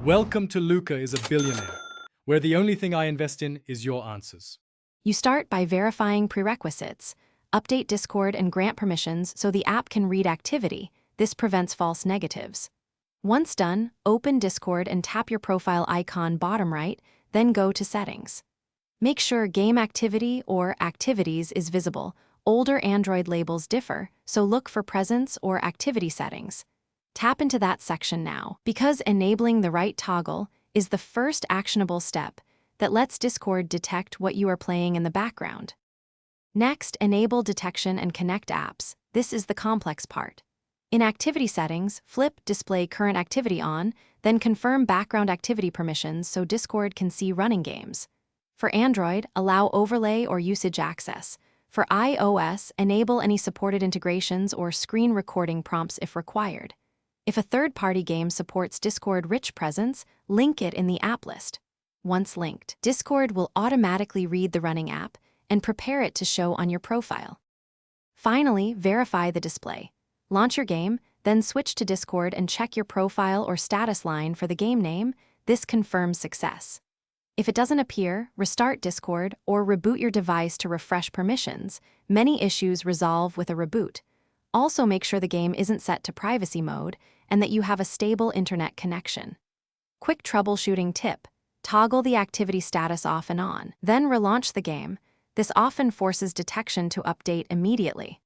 Welcome to Luca is a Billionaire, where the only thing I invest in is your answers. You start by verifying prerequisites. Update Discord and grant permissions so the app can read activity. This prevents false negatives. Once done, open Discord and tap your profile icon bottom right, then go to Settings. Make sure Game Activity or Activities is visible. Older Android labels differ, so look for Presence or Activity settings. Tap into that section now, because enabling the right toggle is the first actionable step that lets Discord detect what you are playing in the background. Next, enable detection and connect apps. This is the complex part. In Activity Settings, flip Display Current Activity on, then confirm background activity permissions so Discord can see running games. For Android, allow overlay or usage access. For iOS, enable any supported integrations or screen recording prompts if required. If a third-party game supports Discord-rich presence, link it in the app list. Once linked, Discord will automatically read the running app and prepare it to show on your profile. Finally, verify the display. Launch your game, then switch to Discord and check your profile or status line for the game name. This confirms success. If it doesn't appear, restart Discord or reboot your device to refresh permissions. Many issues resolve with a reboot. Also make sure the game isn't set to privacy mode and that you have a stable internet connection. Quick troubleshooting tip: toggle the activity status off and on, then relaunch the game. This often forces detection to update immediately.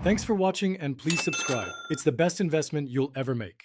Thanks for watching and please subscribe. It's the best investment you'll ever make.